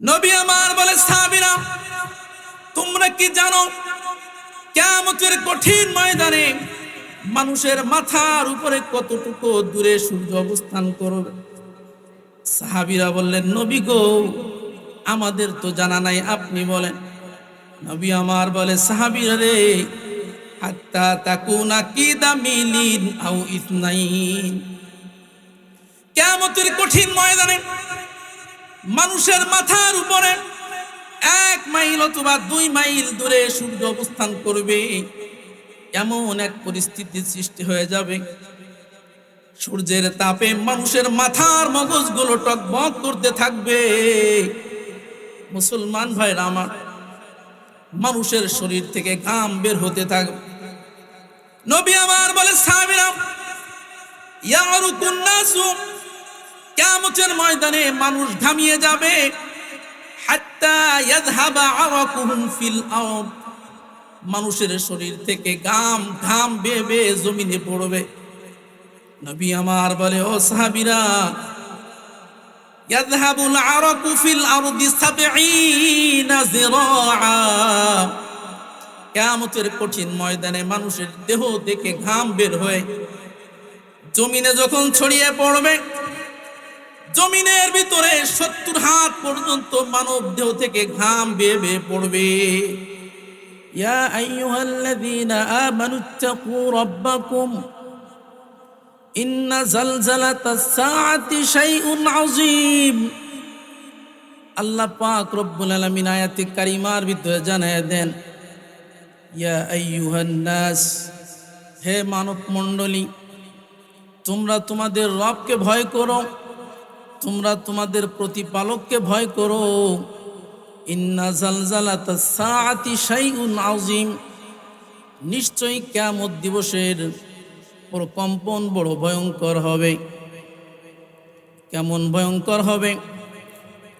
নবী আমার বলে, সাহাবীরা তোমরা কি জানো কিয়ামতের কঠিন ময়দানে মানুষের মাথার উপরে কতটুকু দূরে সূর্য অবস্থান করবে? সাহাবীরা বললেন, নবী গো, আমাদের তো জানা নাই, আপনি বলেন। নবী আমার বলে, সাহাবীরা রে, হাত্তা তাকুনা কিদা মিলিন আও ইসনাইন। কিয়ামতের কঠিন ময়দানে মানুষের মাথার উপরে 1 মাইল অথবা 2 মাইল দূরে সূর্য অবস্থান করবে। এমন এক পরিস্থিতির সৃষ্টি হয়ে যাবে, সূর্যের তাপে মানুষের মাথার মগজগুলো টকবক করতে থাকবে। মুসলমান ভাইরা আমার, মানুষের শরীর থেকে ঘাম বের হতে থাকবে। নবী আমার বলে, সাহাবীরা ইয়ারুকুন নাসু, কিয়ামতের ময়দানে মানুষ ঘামিয়ে যাবে। হাত্তা ইয়াযহাবা আরাকুহুম ফিল আরদ, মানুষের শরীর থেকে ঘাম বেয়ে বেয়ে জমিনে পড়বে। নবী আমার বলে, ও সাহাবীরা, ইয়াযহাবুল আরাকু ফিল আরদি 70 যিরাআ, কিয়ামতের কঠিন ময়দানে মানুষের দেহ থেকে ঘাম বের হয়ে জমিনে যখন ছড়িয়ে পড়বে, জমিনের ভিতরে 70 হাত পর্যন্ত মানব দেহ থেকে ঘাম বেয়ে বেয়ে পড়বে। ইয়া আইয়ুহাল্লাযীনা আমানুত্তাকু রাব্বাকুম ইন্না জালজালাতাস সাআতি শাইউন আযীম। আল্লাহ পাক রব্বুল আলামিন আয়াতে কারিমার ভিতরে জানায় দেন, ইয়া আইয়ুহান নাস, হে মানব মণ্ডলী, তোমরা তোমাদের রবকে ভয় করো, তোমরা তোমাদের প্রতিপালককে ভয় করো। ইন্না জালজালাতাস সাআতি শাইউন আযীম, নিশ্চয়ই কিয়ামত দিবসের প্রকম্পন বড় ভয়ঙ্কর হবে। কেমন ভয়ঙ্কর হবে?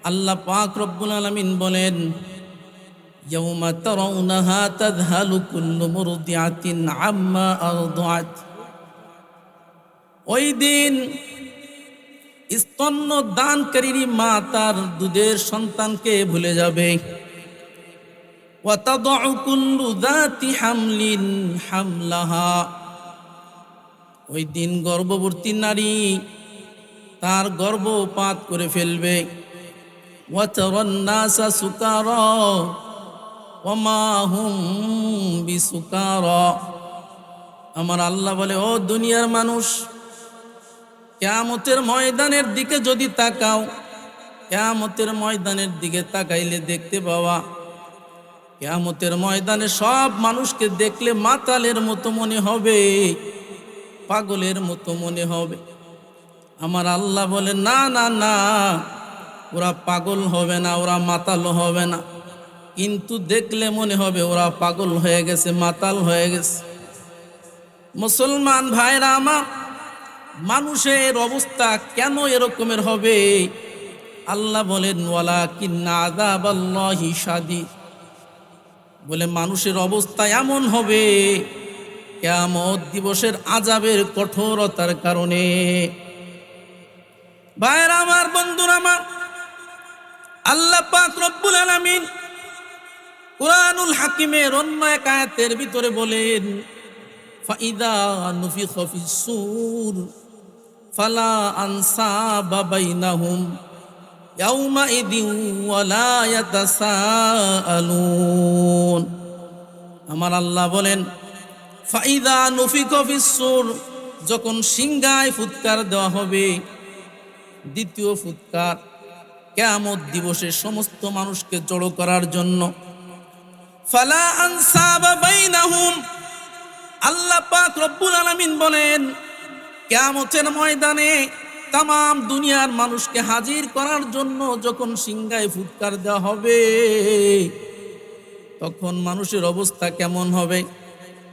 আল্লাহ পাক রব্বুল আলামিন বলেন, ইয়াউমা তারাউনাহা তাযহালু কুল্লু মুরদিআতিন আম্মা আরদাআত। ওই দিন স্তন্য দানকারী মা তার দুধের সন্তানকে ভুলে যাবে। ওয়া তাদউ কুল্লু যাতি হামলিন হামলাহা, ওই দিন গর্ভবতী নারী তার গর্ভপাত করে ফেলবে। ওয়া তারান নাসা সুকারা ওয়া মা হুম বিসুকারা। আমার আল্লাহ বলে, ও দুনিয়ার মানুষ, কিয়ামতের ময়দানের দিকে যদি তাকাও, কিয়ামতের ময়দানের দিকে তাকাইলে দেখতে পাওয়া, কিয়ামতের ময়দানে সব মানুষকে দেখলে মাতালের মতো মনে হবে, পাগলের মতো মনে হবে। আমার আল্লাহ বলে, না না না, ওরা পাগল হবে না, ওরা মাতাল হবে না, কিন্তু দেখলে মনে হবে ওরা পাগল হয়ে গেছে, মাতাল হয়ে গেছে। মুসলমান ভাইরা আমার, মানুষের অবস্থা কেন এরকমের হবে? আল্লাহ বলেন, ওয়ালাকিন্না আযাবাল্লাহি শাদীদ, বলে মানুষের অবস্থা এমন হবে কিয়ামত দিবসের আযাবের কঠোরতার কারণে। ভাইরা আমার, বন্ধুরা আমার, আল্লাহ পাক রব্বুল আলামিন কুরআনুল হাকিমের অন্য এক আয়াতের ভিতরে বলেন, ফাইদা নুফিখা ফিস সূর ফালা আনসাবা বাইনাহুম ইয়াউমা ইদিন ওয়ালা ইয়াতাসাআলুন। আমার আল্লাহ বলেন, ফাইদা নুফিখা ফিস সূর, যখন সিংহায় ফুৎকার দেওয়া হবে, দ্বিতীয় ফুৎকার, কিয়ামত দিবসে সমস্ত মানুষকে জড়ো করার জন্য। ফালা আনসাবা বাইনাহুম, আল্লাহ পাক রব্বুল আলামিন বলেন, কিয়ামতের ময়দানে তামাম দুনিয়ার মানুষকে হাজির করার জন্য যখন সিংহায় ফুৎকার দেওয়া হবে, তখন মানুষের অবস্থা কেমন হবে?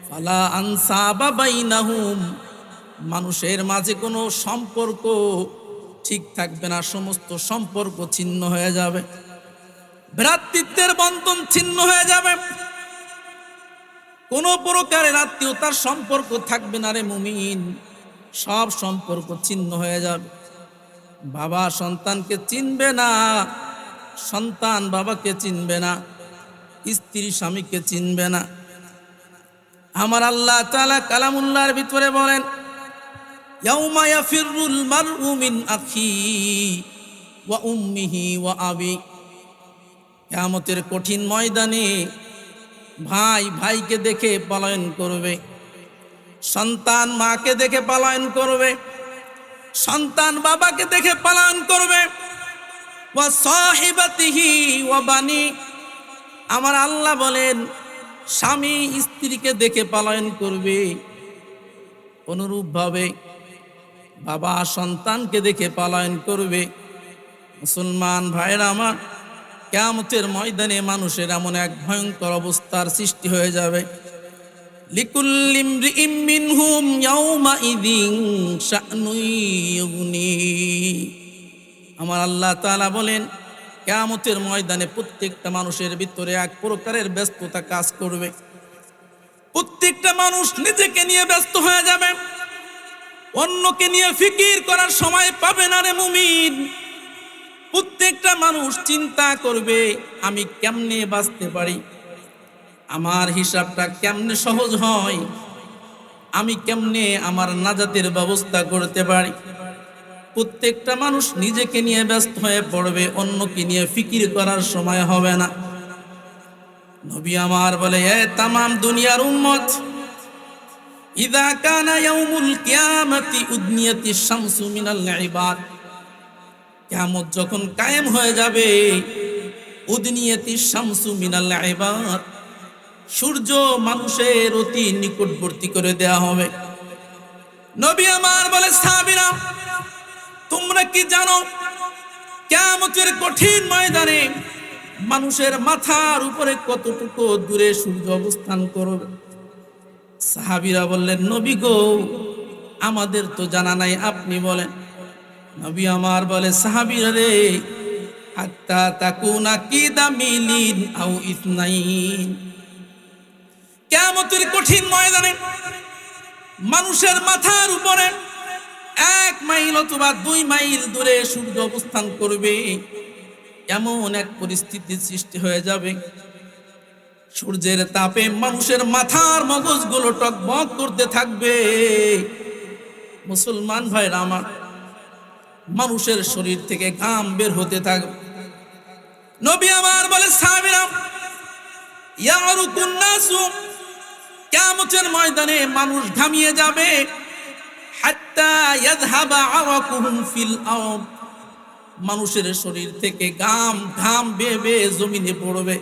ফালা আনসাবা বাইনাহুম, মানুষের মাঝে কোনো সম্পর্ক ঠিক থাকবে না, সমস্ত সম্পর্ক ছিন্ন হয়ে যাবে, ভ্রাতৃত্বের বন্ধন ছিন্ন হয়ে যাবে, কোন প্রকারের আত্মীয়তার সম্পর্ক থাকবে না রে মুমিন, সব সম্পর্ক ছিন্ন হয়ে যাবে। বাবা সন্তানকে চিনবে না, সন্তান বাবাকে চিনবে না, স্ত্রী স্বামীকে চিনবে না। আমার আল্লাহ তাআলা কালামুল্লাহর ভিতরে বলেন, ইয়াউমা ইয়াফিরুল মারউ মিন আখিহি ওয়া উম্মিহি ওয়া আবি। কিয়ামতের কঠিন ময়দানে ভাই ভাইকে দেখে পলায়ন করবে, সন্তান মাকে দেখে পলায়ন করবে, সন্তান বাবাকে দেখে পলায়ন করবে। ওয়া সাহিবাতিহি ওয়া বানি। আমার আল্লাহ বলেন, স্বামী স্ত্রীকে দেখে পলায়ন করবে, অনুরূপভাবে বাবা সন্তানকে দেখে পলায়ন করবে। মুসলমান ভাইরা আমার, কিয়ামতের ময়দানে মানুষের এমন এক ভয়ঙ্কর অবস্থার সৃষ্টি হয়ে যাবে। লিকুল্লি ইমরিইম মিনহুম ইয়াউমাইযিন শা'নুন ইউগনি। আমার আল্লাহ তাআলা বলেন, কিয়ামতের ময়দানে প্রত্যেকটা মানুষের ভিতরে এক প্রকারের ব্যস্ততা কাজ করবে। প্রত্যেকটা মানুষ নিজেকে নিয়ে ব্যস্ত হয়ে যাবে, অন্যকে নিয়ে ফিকির করার সময় পাবে না রে মুমিন। প্রত্যেকটা মানুষ চিন্তা করবে, আমি কেমনে বাঁচতে পারি, আমার হিসাবটা কেমনে সহজ হয়, আমি কেমনে আমার নাজাতের ব্যবস্থা করতে পারি। প্রত্যেকটা মানুষ নিজেকে নিয়ে ব্যস্ত হয়ে পড়বে, অন্যকে নিয়ে ফিকির করার সময় হবে না। নবী আমার বলে, এ তামাম দুনিয়ার উম্মত, ইযা কানা ইয়াউমুল কিয়ামাতি উদনিয়াতিশ শামসু মিনাল ইবাদ। কিয়ামত যখন কায়েম হয়ে যাবে, উদনিয়াতিশ শামসু মিনাল ইবাদ, সূর্য মানুষের অতি নিকটবর্তী করে দেয়া হবে। নবী আমার বলে, সাহাবীরা তোমরা কি জানো কিয়ামতের কঠিন ময়দানে মানুষের মাথার উপরে কতটুকু দূরে সূর্য অবস্থান করবে? সাহাবীরা বললেন, নবী গো, আমাদের তো জানা নাই, আপনি বলেন। নবী আমার বলে, সাহাবীরা রে, হাত্তা তাকুনা কিদা মিলিন আও ইসনাইন। কিয়ামতের কঠিন ময়দানে মানুষের মাথার উপরে 1 মাইল অথবা 2 মাইল দূরে সূর্য অবস্থান করবে। এমন এক পরিস্থিতির সৃষ্টি হয়ে যাবে, সূর্যের তাপে মানুষের মাথার মগজগুলো টকবক করতে থাকবে। মুসলমান ভাইরা আমার, মানুষের শরীর থেকে ঘাম বের হতে থাকবে। নবী আমার বলে, সাহাবীরা ইয়ারুকুন নাসু, কিয়ামতের ময়দানে মানুষ ঘামিয়ে যাবে। হাত্তা ইয়াযহাবা আরাকুহুম ফিল আরদ, মানুষের শরীর থেকে ঘাম বেয়ে বেয়ে জমিনে পড়বে।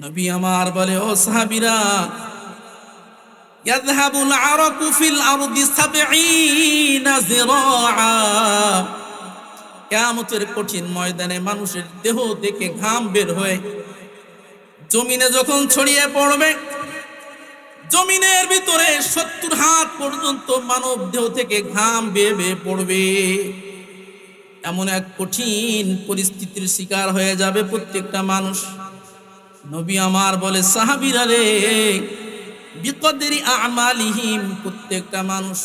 নবী আমার বলে, ও সাহাবীরা, ইয়াযহাবুল আরাকু ফিল আরদি 70 যিরাআ। কিয়ামতের কঠিন ময়দানে মানুষের দেহ থেকে ঘাম বের হয়ে জমিনে যখন ছড়িয়ে পড়বে, জমিনের ভিতরে 70 হাত পর্যন্ত মানব দেহ থেকে ঘাম বেয়ে বেয়ে পড়বে। এমন এক কঠিন পরিস্থিতির শিকার হয়ে যাবে প্রত্যেকটা মানুষ। নবী আমার বলে, সাহাবীরা রে, বিকদরি আমালিহিম, প্রত্যেকটা মানুষ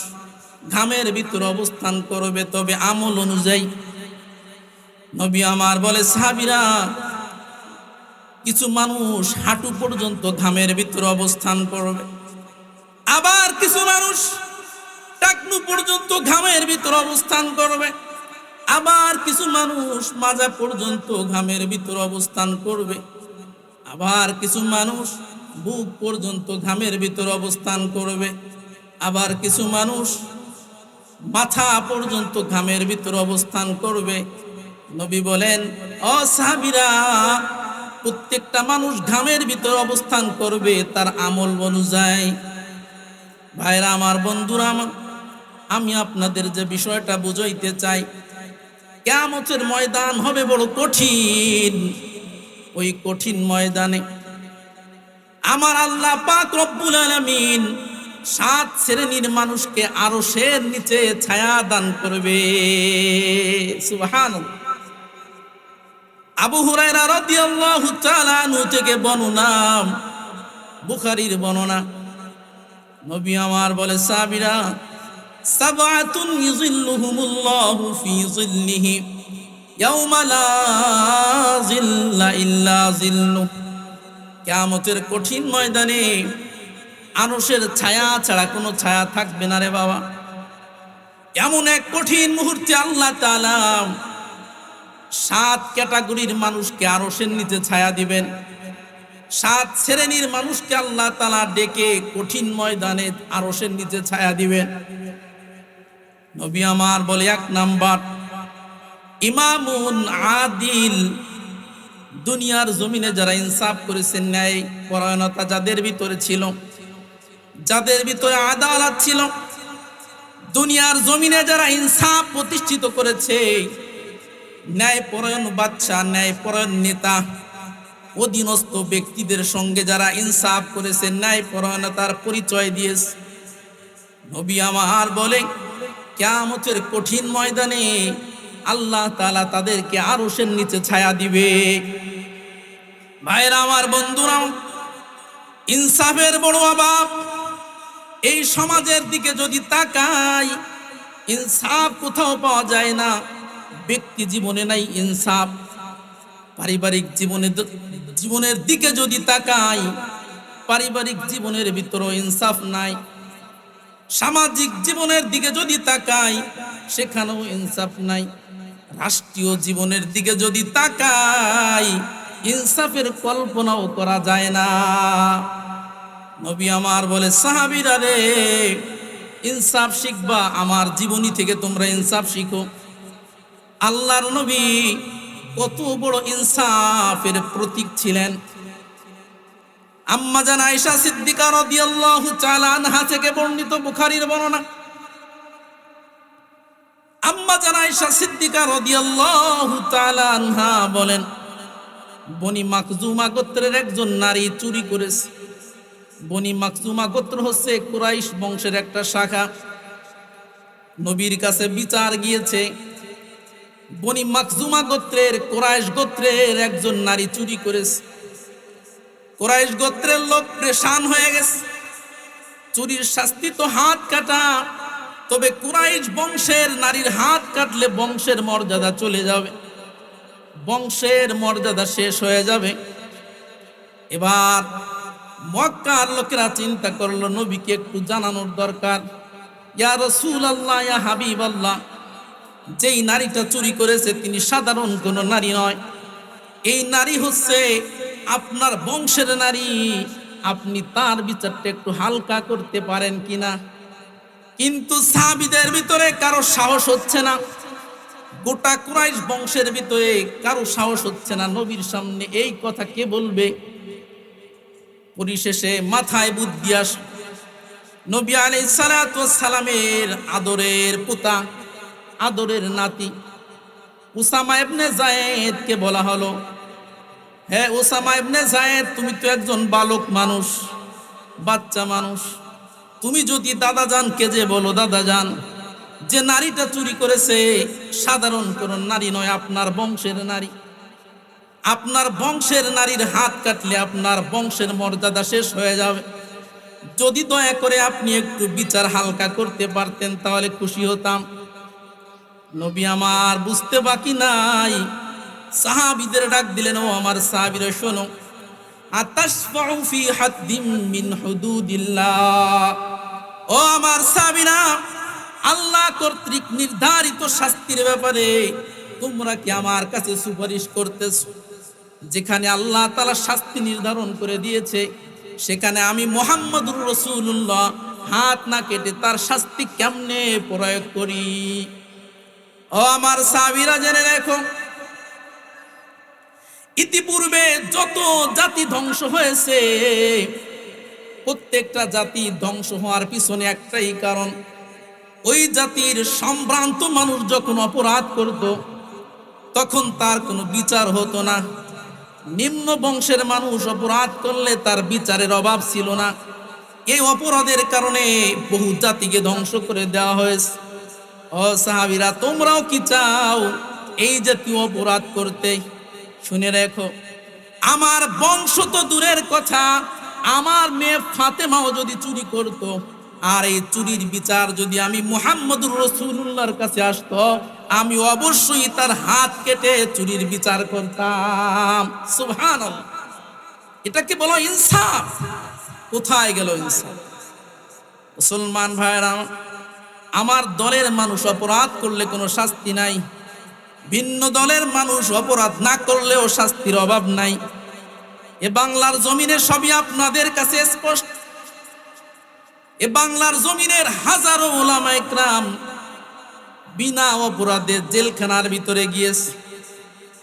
ঘামের ভিতরে অবস্থান করবে, তবে আমল অনুযায়ী। নবী আমার বলে, সাহাবীরা, কিছু মানুষ হাঁটু পর্যন্ত ঘামের ভিতরে অবস্থান করবে, আবার কিছু মানুষ টাকনু পর্যন্ত ঘামের ভিতরে অবস্থান করবে, আবার কিছু মানুষ মাজা পর্যন্ত ঘামের ভিতরে অবস্থান করবে, আবার কিছু মানুষ বুক পর্যন্ত ঘামের ভিতরে অবস্থান করবে, আবার কিছু মানুষ মাথা পর্যন্ত ঘামের ভিতরে অবস্থান করবে। নবী বলেন, ও সাহাবীরা, প্রত্যেকটা মানুষ ঘামের ভিতরে অবস্থান করবে তার আমল অনুযায়ী। ভাইরা আমার, বন্ধুরা আমার, আমি আপনাদের যে বিষয়টা বুঝাইতে চাই, কিয়ামতের ময়দান হবে বড় কঠিন। ওই কঠিন ময়দানে আমার আল্লাহ পাক রব্বুল আলামিন 7 শ্রেণীর মানুষকে আরশের নিচে ছায়া দান করবে। সুবহানাল্লাহ। আবু হুরায়রা রাদিয়াল্লাহু তাআলা আনহু থেকে বর্ণনা, বুখারীর বর্ণনা। নবী আমার বলে, সাহাবীরা, সাবআতুন ইযিল্লুহুমুল্লাহু ফি যিল্লিহি ইয়াউমা লা জিল্লা ইল্লা জিল্লু, কিয়ামতের কঠিন ময়দানে আরশের ছায়া ছাড়া কোনো ছায়া থাকবে না রে বাবা। এমন এক কঠিন মুহূর্তে আল্লাহ তাআলা 7 ক্যাটাগরির মানুষকে আরশের নিচে ছায়া দিবেন। 7 শ্রেণীর মানুষকে আল্লাহ তাআলা ডেকে কঠিন ময়দানে আরশের নিচে ছায়া দিবেন। নবী আমার বলে, 1 নাম্বার ইমামুন আদিল, দুনিয়ার জমিনে যারা ইনসাফ করেছেন, ন্যায় পরায়ণতা যাদের ভিতরে ছিল, যাদের ভিতরে আদালত ছিল, দুনিয়ার জমিনে যারা ইনসাফ প্রতিষ্ঠিত করেছে, ন্যায় পরায়ণ বাদশা, ন্যায় পরায়ণ নেতা, অধীনস্থ ব্যক্তিদের সঙ্গে যারা ইনসাফ করেছে, ন্যায় পরায়ণতার পরিচয় দিয়েছে, নবী আমার বলে কিয়ামতের কঠিন ময়দানে আল্লাহ তাআলা তাদেরকে আরশের নিচে ছায়া দিবে। ভাইরা আমার, বন্ধুরা, ইনসাফের বড় অভাব। এই সমাজের দিকে যদি তাকাই, ইনসাফ কোথাও পাওয়া যায় না। ব্যক্তি জীবনে নাই ইনসাফ, পারিবারিক জীবনের দিকে যদি তাকাই, পারিবারিক জীবনের ভিতরেও ইনসাফ নাই। সামাজিক জীবনের দিকে যদি তাকাই, সেখানেও ইনসাফ নাই। রাষ্ট্রীয় জীবনের দিকে যদি তাকাই, ইনসাফের কল্পনাও করা যায় না। নবী আমার বলে, সাহাবীরা রে, ইনসাফ শিখবা, আমার জীবনী থেকে তোমরা ইনসাফ শিখো। আল্লাহর নবী কত বড় ইনসাফের প্রতীক ছিলেন। আম্মা জান আয়েশা সিদ্দিকা রাদিয়াল্লাহু তাআলা আনহা থেকে বর্ণিত, বুখারীর বর্ণনা। আম্মা জান আয়েশা সিদ্দিকা রাদিয়াল্লাহু তাআলা আনহা বলেন, বনি মাকজুমা গোত্রের একজন নারী চুরি করেছে। বনি মাকজুমা গোত্র হচ্ছে কুরাইশ বংশের একটা শাখা। নবীর কাছে বিচার গিয়েছে, বনি মাকজুমা গোত্রের, কুরাইশ গোত্রের একজন নারী চুরি করেছে। কুরাইশ গোত্রের লোক পেরেশান হয়ে গেছে। চুরির শাস্তি তো হাত কাটা, তবে কুরাইশ বংশের নারীর হাত কাটলে বংশের মর্যাদা চলে যাবে, বংশের মর্যাদা শেষ হয়ে যাবে। এবার মক্কার লোকেরা চিন্তা করলো, নবীকে একটু জানানোর দরকার। ইয়া রাসূলুল্লাহ, ইয়া হাবিবাল্লাহ, যেই নারীটা চুরি করেছে তিনি সাধারণ কোনো নারী নয়, এই নারী হচ্ছে আপনার বংশের নারী, আপনি তার বিচারটা একটু হালকা করতে পারেন কিনা। কিন্তু সাহাবীদের ভিতরে কারো সাহস হচ্ছে না, গোটা কুরাইশ বংশের ভিতরে কারো সাহস হচ্ছে না নবীর সামনে এই কথা কে বলবে। পরিশেষে মাথায় বুদ্ধি আসলো। নবী আলাইহিস সালাতু ওয়াস সালামের আদরের পুতা, আদরের নাতি উসামা ইবনে যায়েদকে বলা হলো, হ্যাঁ উসামা ইবনে যায়েদ, তুমি তো একজন বালক মানুষ, বাচ্চা মানুষ, তুমি যদি দাদা জানকে যে বলো, দাদা জান, যে নারীটা চুরি করেছে সাধারণ কোনো নারী নয়, আপনার বংশের নারী, আপনার বংশের নারীর হাত কাটলে আপনার বংশের মর্যাদা শেষ হয়ে যাবে। যদি দয়া করে আপনি একটু বিচার হালকা করতে পারতেন তাহলে খুশি হতাম। নবী আমার বুঝতে বাকি নাই, সাহাবীদের ডাক দিলেন, ও আমার সাহাবীরা শোনো, আতাশফাউ ফি হাদ্দিম মিন হুদুদিল্লাহ, ও আমার সাহাবীরা, আল্লাহ কর্তৃক নির্ধারিত শাস্তির ব্যাপারে তোমরা কি আমার কাছে সুপারিশ করতেছো? যেখানে আল্লাহ তাআলা শাস্তি নির্ধারণ করে দিয়েছে, সেখানে আমি মুহাম্মদুর রাসূলুল্লাহ হাত না কেটে তার শাস্তি কেমনে প্রয়োগ করি? ও আমার সাহাবীরা, জেনে রাখো, ইতিপূর্বে যত জাতি ধ্বংস হয়েছে, প্রত্যেকটা জাতি ধ্বংস হওয়ার পিছনে একটাই কারণ, ওই জাতির সম্ভ্রান্ত মানুষ যখন অপরাধ করত তখন তার কোনো বিচার হতো না। নিম্ন বংশের মানুষ অপরাধ করলে তার বিচারের অভাব ছিল না। এই অপরাধের কারণে বহু জাতিকে ধ্বংস করে দেওয়া হয়েছে। ও সাহাবীরা, তোমরাও কি চাও এই জাতীয় অপরাধ করতে? শুনে রেখো, আমার বংশ তো দূরের কথা, আমার মেয়ে ফাতেমাও যদি চুরি করত, আর এই চুরির বিচার যদি আমি মুহাম্মদুর রাসূলুল্লাহর কাছে আসতো, আমি অবশ্যই তার হাত কেটে চুরির বিচার করতাম। সুবহানাল্লাহ। এটাকে বলো ইনসাফ। কোথায় গেল ইনসাফ? মুসলমান ভাইরা, আমার দলের মানুষ অপরাধ করলে কোনো শাস্তি নাই, ভিন্ন দলের মানুষ অপরাধ না করলেও শাস্তির অভাব নাই। এ বাংলার জমিনে সবই আপনাদের কাছে স্পষ্ট। এ বাংলার জমিনের হাজারো উলামা ইকরাম বিনা অপরাধে জেলখানার ভিতরে গিয়েছে।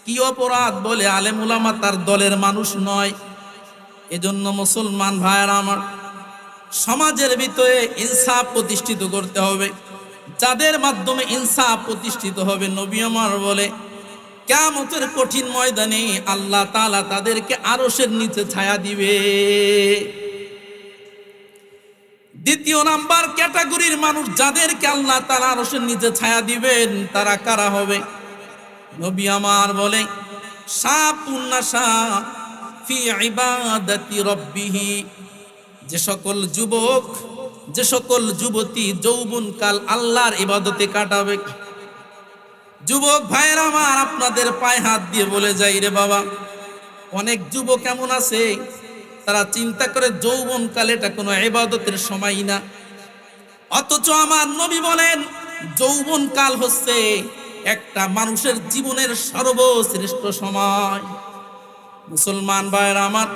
কি অপরাধ? বলে আলেম উলামা তার দলের মানুষ নয়। এজন্য মুসলমান ভাইরা আমার, সমাজের ভিতরে ইনসাফ প্রতিষ্ঠিত করতে হবে। যাদের মাধ্যমে ইনসাফ প্রতিষ্ঠিত হবে, নবী আমার বলে কিয়ামতের কঠিন ময়দানে আল্লাহ তাআলা তাদেরকে আরশের নিচে ছায়া দিবে। দ্বিতীয় নাম্বার ক্যাটাগরির মানুষ যাদেরকে আল্লাহ তাআলা আরশের নিচে ছায়া দিবেন, তারা কারা হবে? নবী আমার বলে শাবুন নাশা ফি ইবাদাতি রাব্বিহি, যে সকল যুবক, যে সকল যুবতী যৌবনকাল আল্লাহর ইবাদতে কাটাবে। যুবক ভাইরা আমার, আপনাদের পায়ে হাত দিয়ে বলে যাই রে বাবা, অনেক যুবক এমন আছে তারা চিন্তা করে যৌবনকাল এটা কোনো ইবাদতের সময় না, অথচ আমার নবী বলেন যৌবনকাল হচ্ছে একটা মানুষের জীবনের সর্বশ্রেষ্ঠ সময়। মুসলমান ভাইরা আমার,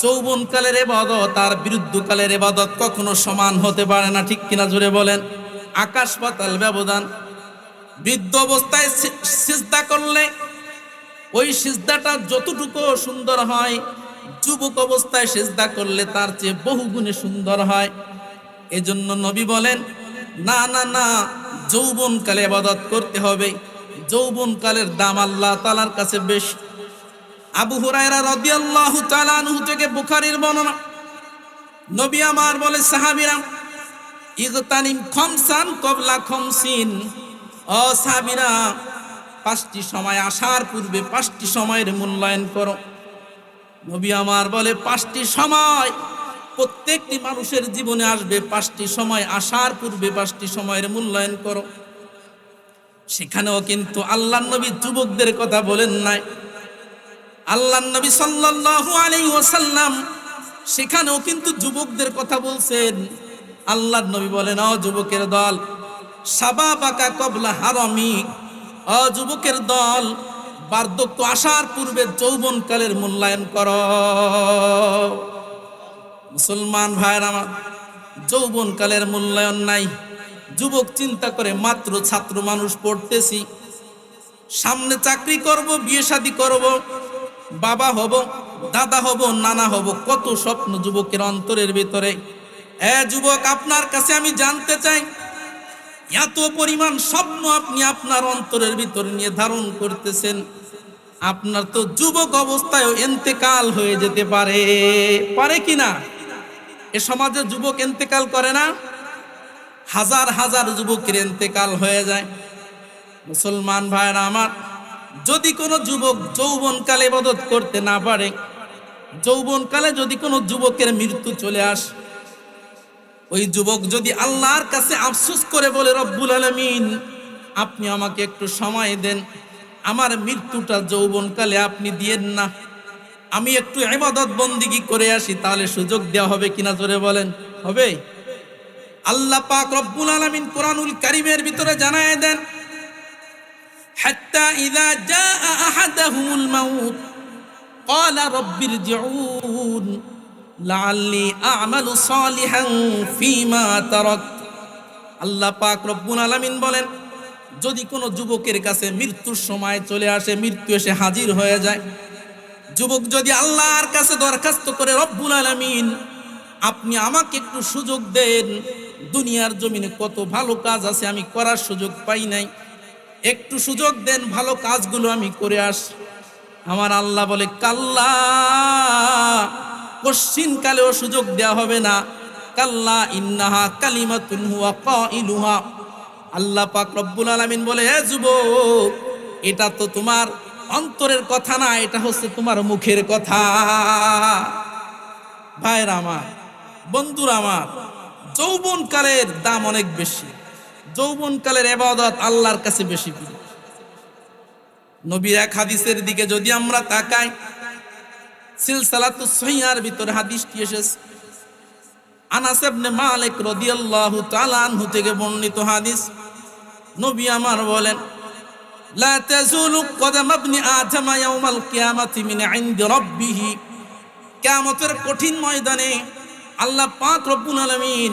যৌবনকালের ইবাদত আর বৃদ্ধকালের ইবাদত কখনো সমান হতে পারে না, ঠিক কিনা জোরে বলেন? আকাশ পাতাল ব্যবধান। বৃদ্ধ অবস্থায় সিজদা করলে ওই সিজদাটা যতটুকু সুন্দর হয়, যুবক অবস্থায় সিজদা করলে তার চেয়ে বহু গুণে সুন্দর হয়। এজন্য নবী বলেন না না না, যৌবনকালে ইবাদত করতে হবে। যৌবনকালের দাম আল্লাহ তাআলার কাছে বেশি। আবু হুরায়রা রাদিয়াল্লাহু তাআলা আনহু থেকে বুখারীর বর্ণনা, নবী আমার বলে সাহাবীরা ইগতানিম খামসান ক্বাবলা খামসিন, ও সাহাবীরা পাঁচটি সময় আসার পূর্বে পাঁচটি সময়ের মূল্যায়ন করো। নবী আমার বলে পাঁচটি সময় প্রত্যেকটি মানুষের জীবনে আসবে, পাঁচটি সময় আসার পূর্বে পাঁচটি সময়ের মূল্যায়ন করো। সেখানেও কিন্তু আল্লাহর নবী যুবকদের কথা বলেন নাই। আল্লাহর নবী সাল্লাল্লাহু আলাইহি ওয়াসাল্লাম সেখানেও কিন্তু যুবকদের কথা বলছেন। আল্লাহর নবী বলেন, ও যুবকের দল, শাবাবাকা ক্বাবলা হারামিক, ও যুবকের দল, বার্ধক্য আসার পূর্বে যৌবনকালের মূল্যায়ন করো। মুসলমান ভাইরা আমার, যৌবনকালের মূল্যায়ন নাই। যুবক চিন্তা করে মাত্র ছাত্র মানুষ, পড়তেছি, সামনে চাকরি করব, বিয়ে শাদী করব, বাবা হব, দাদা হব, নানা হব, কত স্বপ্ন যুবকের অন্তরের ভিতরে। যুবক, আপনার কাছে আমি জানতে চাই, এত পরিমাণ স্বপ্ন আপনি আপনার অন্তরের ভিতরে নিয়ে ধারণ করতেছেন, আপনার তো যুবক অবস্থায় ইন্তেকাল হয়ে যেতে পারে, পারে কিনা? এ সমাজে যুবক ইন্তেকাল করে না? হাজার হাজার যুবকের ইন্তেকাল হয়ে যায়। মুসলমান ভাইরা আমার, যদি কোনো যুবক যৌবনকালে ইবাদত করতে না পারে, যৌবনকালে যদি কোনো যুবকের মৃত্যু চলে আসে, ওই যুবক যদি আল্লাহর কাছে আফসোস করে বলে, রব্বুল আলামিন আপনি আমাকে একটু সময় দেন, আমার মৃত্যুটা যৌবনকালে আপনি দিয়েন না, আমি একটু ইবাদত বন্দিগি করে আসি, তাহলে সুযোগ দেওয়া হবে কিনা জোরে বলেন? হবে। আল্লাহ পাক রব্বুল আলামিন কোরআনুল কারীমের ভিতরে জানায় দেন, হাত্তা ইযা জাআ আহাদাহুমুল মাউত ক্বালা রাব্বিরজিউন লাআল্লি আ'মালু সালিহান ফীমা তারাকত। আল্লাহ পাক রব্বুল আলামিন বলেন, যদি কোনো যুবকের কাছে মৃত্যুর সময় চলে আসে, মৃত্যু এসে হাজির হয়ে যায়, যুবক যদি আল্লাহর কাছে দরখাস্ত করে, রব্বুল আলামিন আপনি আমাকে একটু সুযোগ দেন, দুনিয়ার জমিনে কত ভালো কাজ আছে আমি করার সুযোগ পাই নাই, একটু সুযোগ দেন, ভালো কাজগুলো আমি করে আসি। আমার আল্লাহ বলে, কাল্লা, কশ্চিনকালেও সুযোগ দেওয়া হবে না। কাল্লা ইন্নাহা কালিমাতুন হুয়া কাইলুহা। আল্লাহ পাক রব্বুল আলামিন বলে, হে যুবক, এটা তো তোমার অন্তরের কথা না, এটা হচ্ছে তোমার মুখের কথা। ভাইরা আমার, বন্ধুরা আমার, যৌবনকালের দাম অনেক বেশি, যৌবনকালের ইবাদত আল্লাহর কাছে বেশি প্রিয়। নবীর এক হাদিসের দিকে যদি আমরা তাকাই, সিলসিলাতুস সহিহার ভিতরে হাদিসটি এসেছে, আনাস ইবনে মালিক রাদিয়াল্লাহু তাআলা আনহু থেকে বর্ণিত হাদিস। নবী আমার বলেন, লা তাজুলু কদম ইবনি আদম ইয়াউমাল কিয়ামাতি মিন ইনদি রাব্বিহ। কিয়ামতের কঠিন ময়দানে আল্লাহ পাক রব্বুল আলামিন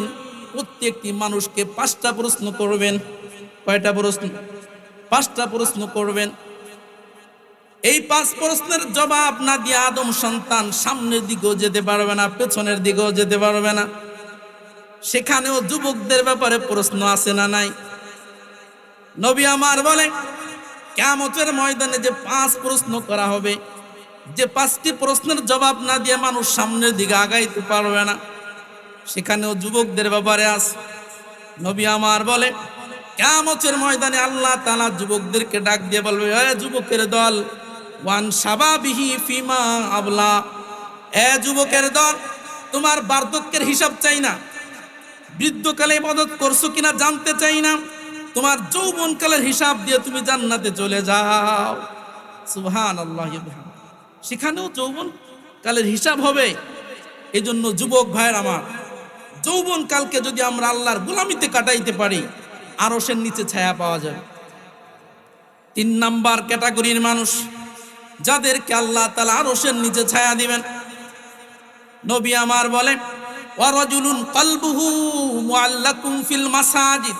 প্রত্যেকটি মানুষকে 5টা প্রশ্ন করবেন। কয়টা প্রশ্ন? 5টা প্রশ্ন করবেন। এই 5 প্রশ্নের জবাব না দিয়ে আদম সন্তান সামনের দিকেও যেতে পারবে না, পেছনের দিকেও যেতে পারবে না। সেখানেও যুবকদের ব্যাপারে প্রশ্ন আছে না নাই? নবী আমার বলে, কিয়ামতের ময়দানে যে 5 প্রশ্ন করা হবে, যে 5টি প্রশ্নের জবাব না দিয়ে মানুষ সামনের দিকে আগাইতে পারবে না, সেখানেও যুবকদের ব্যাপারে আছে। নবী আমার বলে, কিয়ামতের ময়দানে আল্লাহ তাআলা যুবকদেরকে ডাক দিয়ে বলবে, এ যুবকের দল, ওয়ান শাবাবিহি ফিমা আবলা। এ যুবকের দল, তোমার বার্ধক্যের হিসাব চাই না, বৃদ্ধকালে ইবাদত করছো কিনা জানতে চাই না, তোমার যৌবনকালের হিসাব দিয়ে তুমি জান্নাতে চলে যাও। সুবহানাল্লাহ। সেখানেও যৌবনকালের হিসাব হবে। এই জন্য যুবক ভাইয়ের আমার, যৌবনকালকে যদি আমরা আল্লাহর গোলামিতে কাটাইতে পারি, আরশের নিচে ছায়া পাওয়া যাবে। 3 নাম্বার ক্যাটাগরির মানুষ, যাদেরকে আল্লাহ তাআলা আরশের নিচে ছায়া দিবেন। নবী আমার বলে, ওয়া রাজুলুন কলবুহু মুআল্লাকুম ফিল মাসাজিদ।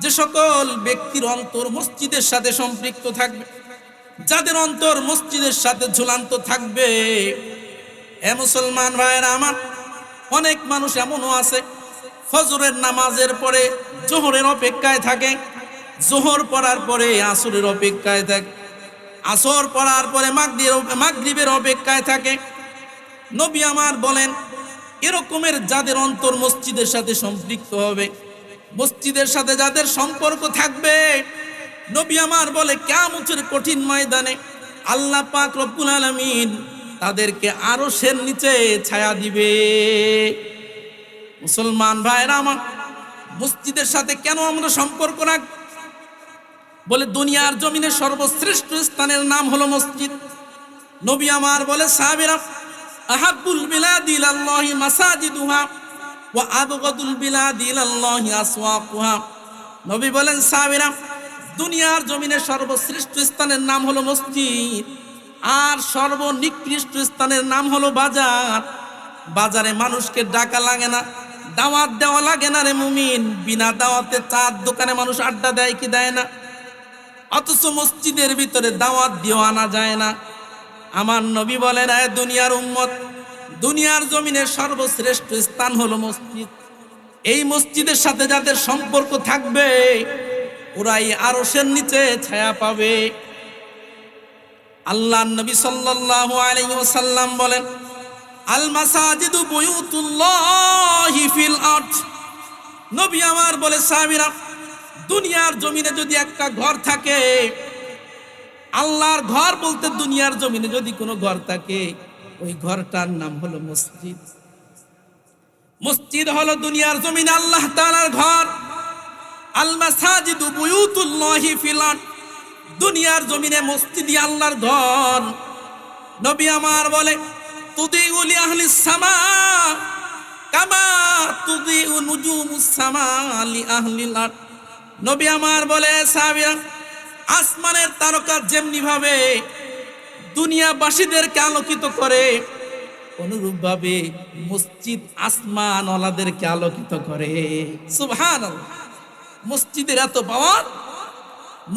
যে সকল ব্যক্তির অন্তর মসজিদের সাথে সম্পৃক্ত থাকবে, যাদের অন্তর মসজিদের সাথে ঝুলান্ত থাকবে। এ মুসলমান ভাইয়েরা আমার, অনেক মানুষ এমনও আছে, ফজরের নামাজের পরে জোহরের অপেক্ষায় থাকে, জোহর পড়ার পরে আসরের অপেক্ষায় থাকে, আসর পড়ার পরে মাগরিবের অপেক্ষায় থাকে। নবী আমার বলেন, এরকমের যাদের অন্তর মসজিদের সাথে সম্পৃক্ত হবে, মসজিদের সাথে যাদের সম্পর্ক থাকবে, নবী আমার বলে কিয়ামতের কঠিন ময়দানে আল্লাহ পাক রব্বুল আলামিন তাদেরকে আরশের নিচে ছায়া দিবে। মুসলমান ভাইরা আমার, মসজিদের সাথে কেন আমরা সম্পর্ক রাখ? বলে দুনিয়ার জমিনে সর্বশ্রেষ্ঠ স্থানের নাম হলো মসজিদ। নবী আমার বলে, সাহাবীরা, আহাব্বুল বিলাদি ইলাল্লাহি মাসাজিদুহা ওয়া আবগাদুল বিলাদি ইলাল্লাহি আসওয়াকুহা। নবী বলেন, সাহাবীরা, দুনিয়ার জমিনে সর্বশ্রেষ্ঠ স্থানের নাম হলো মসজিদ, আর সর্বনিকৃষ্ট স্থানের নাম হলো বাজার। বাজারে মানুষকে ডাকা লাগে না, দাওয়াত দেওয়া লাগে না রে মুমিন। বিনা দাওয়াতে চার দোকানে মানুষ আড্ডা দেয় কি দেয় না? অথচ মসজিদের ভিতরে দাওয়াত দিয়েও আনা যায় না। আমার নবী বলেন, এ দুনিয়ার উম্মত, দুনিয়ার জমিনের সর্বশ্রেষ্ঠ স্থান হলো মসজিদ। এই মসজিদের সাথে যাদের সম্পর্ক থাকবে, ওরাই আরশের নিচে ছায়া পাবে। আল্লাহর নবী সাল্লাল্লাহু আলাইহি ওয়াসাল্লাম বলেন, আল মাসাজিদু বুয়ুতুল্লাহি ফিল আরদ। নবী আমার বলে, সাহাবীরা, দুনিয়ার জমিনে যদি একটা ঘর থাকে, আল্লাহর ঘর বলতে দুনিয়ার জমিনে যদি কোনো ঘর থাকে, ওই ঘরটার নাম হলো মসজিদ। মসজিদ হলো দুনিয়ার জমিনে আল্লাহ তাআলার ঘর। আল মাসাজিদু বুয়ুতুল্লাহি ফিল আরদ। দুনিয়ার জমিনে মসজিদই আল্লাহর ঘর। নবী আমার বলে, তুদিউ লি আহলিস সামা কামা তুদিউ নুজুমুস সামা লি আহলিল আরদ। নবী আমার বলে, সাহাবীরা, আসমানের তারকা যেমনি ভাবে দুনিয়াবাসীদেরকে আলোকিত করে, অনুরূপ ভাবে মসজিদ আসমান ওয়ালাদেরকে আলোকিত করে। সুবহানাল্লাহ। মসজিদের এত পাওয়ার,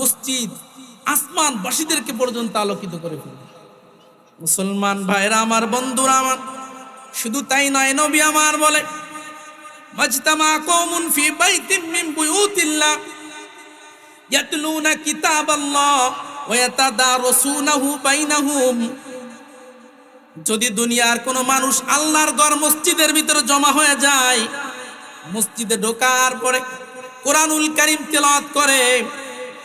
মসজিদ আসমানবাসীদেরকে পর্যন্ত আলোকিত করে ফেলে। মুসলমান ভাইরা আমার, বন্ধুরা আমার, শুধু তাই নয়, নবী আমার বলে, মাজতামা কওমুন ফি বাইতিন মিন বুয়ুতিল্লাহ ইয়াতলুনা কিতাবাল্লাহ ওয়া ইয়াতাদারাসুনাহু বাইনাহুম। যদি দুনিয়ার কোনো মানুষ আল্লাহর ঘর মসজিদের ভিতরে জমা হয়ে যায়, মসজিদে ঢোকার পরে কোরআনুল কারীম তেলাওয়াত করে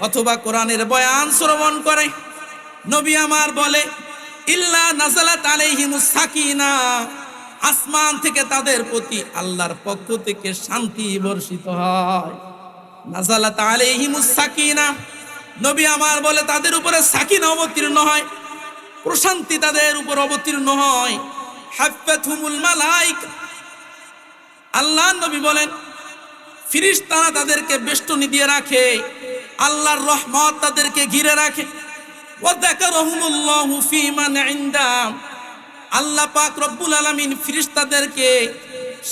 অথবা কোরআনের বয়ান শ্রবণ করে, নবী আমার বলে, ইল্লা নাযালাত আলাইহিমুস সাকিনা, আসমান থেকে তাদের প্রতি আল্লাহর পক্ষ থেকে শান্তি বর্ষিত হয়। নাযালাত আলাইহিমুস সাকিনা, নবী আমার বলে তাদের উপরে সাকিনা অবতীর্ণ হয়, প্রশান্তি তাদের উপর অবতীর্ণ হয়। হাফাতহুমুল মালাইকা, আল্লাহ নবী বলেন ফেরেশতারা তাদেরকে বেষ্টনী দিয়ে রাখে, আল্লাহর রহমত তাদেরকে ঘিরে রাখে। ওয়া যাকারাহুমুল্লাহু ফী মান ইনদা, আল্লাহ পাক রব্বুল আলামিন ফেরেশতাদেরকে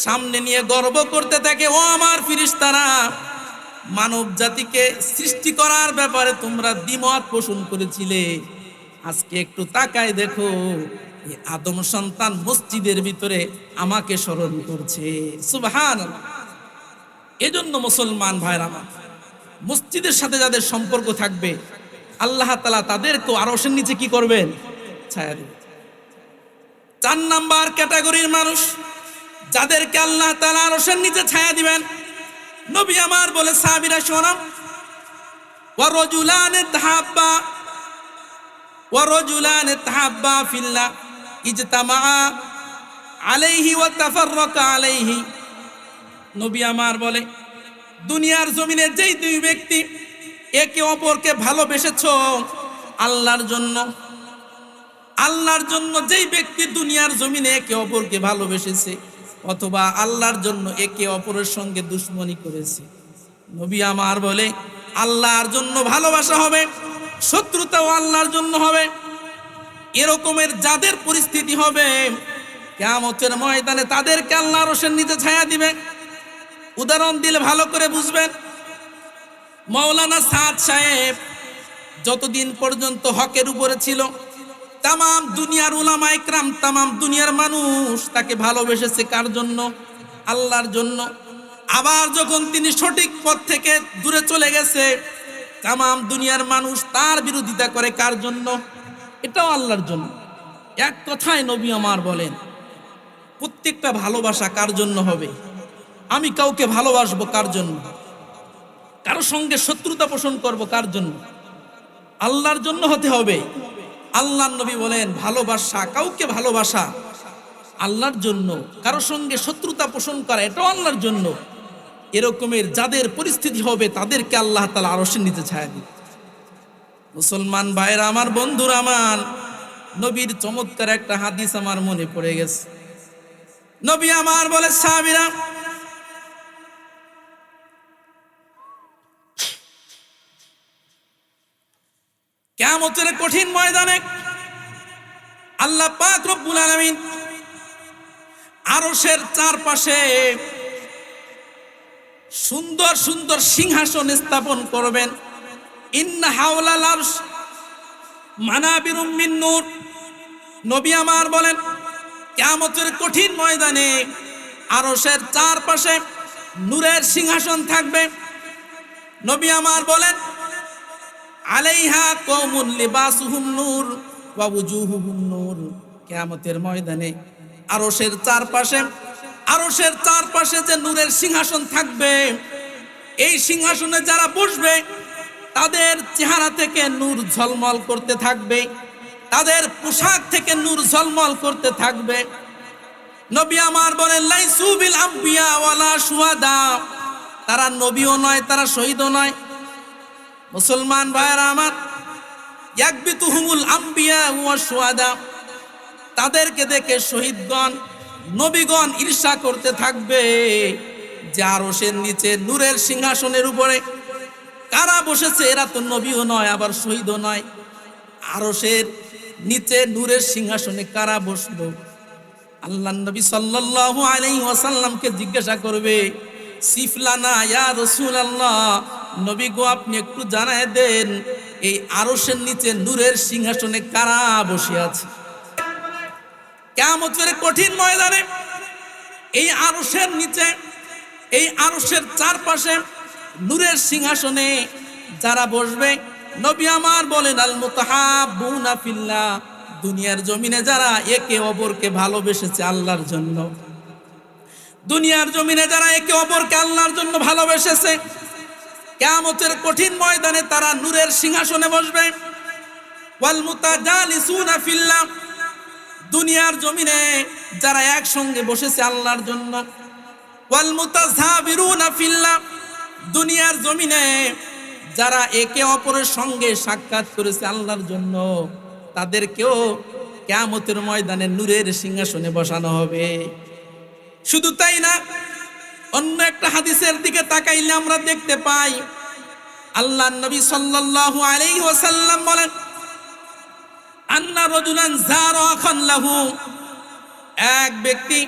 সামনে নিয়ে গর্ব করতে থাকে, ও আমার ফেরেশতারা, মানব জাতিকে সৃষ্টি করার ব্যাপারে তোমরা দ্বিমত পোষণ করেছিলে, আজকে একটু তাকায় দেখো, এই আদম সন্তান মসজিদের ভিতরে আমাকে স্মরণ করছে। সুবহানাল্লাহ। এজন্য মুসলমান ভাইরা আমার, মসজিদের সাথে যাদের সম্পর্ক থাকবে আল্লাহ তাআলা তাদেরকে আরশের নিচে কি করবেন? ছায়া দিবেন। 4 নাম্বার ক্যাটাগরির মানুষ যাদেরকে আল্লাহ তাআলা আরশের নিচে ছায়া দিবেন, নবী আমার বলে সাহাবীরা শোনো, ওয়া রাজুলান তাহাব্বা ফিল্লাহ ইজতামা আলাইহি ওয়া তাফাররাকা আলাইহি। নবী আমার বলে দুনিয়ার জমিনে যেই দুই ব্যক্তি একে অপরকে ভালোবেসেছো আল্লাহর জন্য, আল্লাহর জন্য যেই ব্যক্তি দুনিয়ার জমিনে একে অপরকে ভালোবেসেছে অথবা আল্লাহর জন্য একে অপরের সঙ্গে দুশমনি করেছে, নবী আমার বলে আল্লাহর জন্য ভালোবাসা হবে, শত্রুতাও আল্লাহর জন্য হবে। এরকমের যাদের পরিস্থিতি হবে কিয়ামতের ময়দানে তাদেরকে আল্লাহ আরশের নিচে ছায়া দিবে। উদাহরণ দিলে ভালো করে বুঝবেন। মাওলানা সাদ সাহেব যতদিন পর্যন্ত হকের উপরে ছিল তামাম দুনিয়ার উলামা ইকরাম, তামাম দুনিয়ার মানুষ তাকে ভালোবেসেছে কার জন্য? আল্লাহর জন্য। আবার যখন তিনি সঠিক পথ থেকে দূরে চলে গেছে তামাম দুনিয়ার মানুষ তার বিরোধিতা করে কার জন্য? এটাও আল্লাহর জন্য। এক কথায় নবী আমার বলেন প্রত্যেকটা ভালোবাসা কার জন্য হবে? আমি কাউকে ভালোবাসবো কার জন্য? কারো সঙ্গে শত্রুতা পোষণ করব কার জন্য? আল্লাহর জন্য হতে হবে। আল্লাহর নবী বলেন ভালোবাসা, কাউকে ভালোবাসা আল্লাহর জন্য, কারো সঙ্গে শত্রুতা পোষণ করা এটাও আল্লাহর জন্য। এরকমের যাদের পরিস্থিতি হবে তাদেরকে আল্লাহ তাআলা আরশের নিচে ছায়া দিবে। মুসলমান ভাইরা আমার, বন্ধুরা আমার, নবীর চমৎকার একটা হাদিস আমার মনে পড়ে গেছে। নবী আমার বলে সাহাবীরা কিয়ামতের কঠিন ময়দানে আল্লাহ পাক রব্বুল আলামিন আরশের চারপাশে সুন্দর সুন্দর সিংহাসন স্থাপন করবেন। ইন্না হাওলাল আরশ মানাবিরুম মিন নূর। নবী আমার বলেন কিয়ামতের কঠিন ময়দানে আরশের চারপাশে নূরের সিংহাসন থাকবে। নবী আমার বলেন আলাইহা কওমুন লিবাসুহুম নূর ওয়া ওয়ুজুহুহুম নূর। কিয়ামতের ময়দানে আরশের চারপাশে যে নূরের সিংহাসন থাকবে, এই সিংহাসনে যারা বসবে তাদের চেহারা থেকে নূর ঝলমল করতে থাকবে, তাদের পোশাক থেকে নূর ঝলমল করতে থাকবে। নবী আমার বলেন লাইসু বিল আম্বিয়া ওয়ালা শুহাদা, তারা নবীও নয়, তারা শহীদও নয়। মুসলমান ভাইরা আমার, ইয়াকবিতুহুমুল আম্বিয়া ওয়া শুহাদা, তাদেরকে দেখে শহীদগণ, নবীগণ ঈর্ষা করতে থাকবে যে আরশের নিচে নূরের সিংহাসনের উপরে কারা বসেছে, এরা তো নবীও নয় আবার শহীদও নয়। আরশের নিচে নূরের সিংহাসনে কারা বসলো? আল্লাহর নবী সাল্লাল্লাহু আলাইহি ওয়াসাল্লামকে জিজ্ঞাসা করবে, সিফলানা ইয়া রাসূলুল্লাহ, নবী গো আপনি একটু জানায় দেন এই আরশের নিচে নূরের সিংহাসনে কারা বসে আছে? কিয়ামতের কঠিন ময়দানে এই আরশের নিচে, এই আরশের চারপাশে নূরের সিংহাসনে যারা বসবে, নবী আমার বলেন আল মুতাহাব্বুনা ফিল্লাহ, দুনিয়ার জমিনে যারা একে অপরকে ভালোবেসেছে আল্লাহর জন্য, দুনিয়ার জমিনে যারা একে অপরকে আল্লাহর জন্য ভালোবেসেছে, কিয়ামতের কঠিন ময়দানে তারা নূরের সিংহাসনে বসবে। ওয়াল মুতাজালিসুনা ফিল্লাহ, দুনিয়ার জমিনে যারা একসঙ্গে বসেছে আল্লাহর জন্য, ওয়াল মুতাযাবিরুনা ফিল্লাহ, দুনিয়ার জমিনে যারা একে অপরের সঙ্গে সাক্ষাৎ করেছে আল্লাহর জন্য, তাদেরকেও কিয়ামতের ময়দানে নূরের সিংহাসনে বসানো হবে। শুধু তাই না, অন্য একটা হাদিসের দিকে তাকাইলে আমরা দেখতে পাই আল্লাহর নবী সাল্লাল্লাহু আলাইহি ওয়াসাল্লাম বলেন, আন্না রাজুলান যারা আখান লাহু, এক ব্যক্তি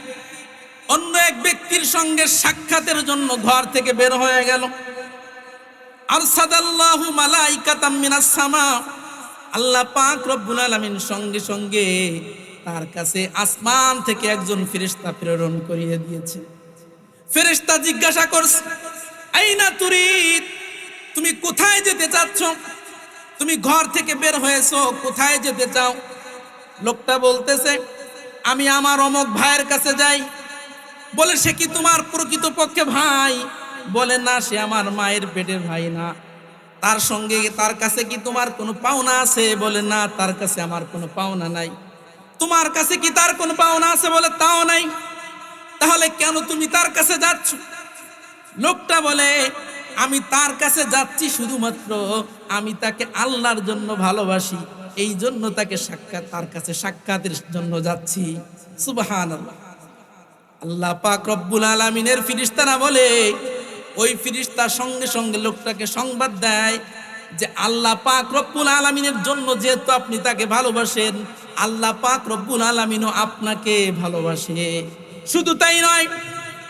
অন্য এক ব্যক্তির সঙ্গে সাক্ষাতের জন্য ঘর থেকে বের হয়ে গেল। আরসাদাল্লাহু মালাইকাতাম মিনাস সামা, আল্লাহ পাক রব্বুল আলামিন সঙ্গে সঙ্গে তার কাছে আসমান থেকে একজন ফেরেশতা প্রেরণ করিয়ে দিয়েছে। ফেরেশতা জিজ্ঞাসা করছে, আইনা তুরিদ, তুমি কোথায় যেতে চাচ্ছ? তুমি ঘর থেকে বের হয়েছো, কোথায় যেতে চাও? লোকটা বলতেছে, আমি আমার অমুক ভাইয়ের কাছে যাই। বলে, সে কি তোমার প্রকৃতপক্ষে ভাই? বলে, না, সে আমার মায়ের পেটের ভাই না। তার সঙ্গে তার কাছে কি তোমার কোনো পাওনা আছে? বলে, না, তার কাছে আমার কোনো পাওনা নাই। তোমার কাছে কি তার কোনো পাওনা আছে? বলে, তাও নাই। তাহলে কেন তুমি তার কাছে যাচ্ছ? লোকটা বলে, আমি তার কাছে যাচ্ছি শুধুমাত্র আমি তাকে আল্লাহর জন্য ভালোবাসি, এই জন্য তাকে তার কাছে সাক্ষাতের জন্য যাচ্ছি। সুবহানাল্লাহ। আল্লাহ পাক রব্বুল আলামিনের ফেরেশতারা বলে, ওই ফেরেশতা সঙ্গে সঙ্গে লোকটাকে সংবাদ দেয় যে আল্লাহ পাক রব্বুল আলামিনের জন্য যেহেতু আপনি তাকে ভালোবাসেন, আল্লাহ পাক রব্বুল আলামিনও আপনাকে ভালোবাসে। শুধু তাই নয়,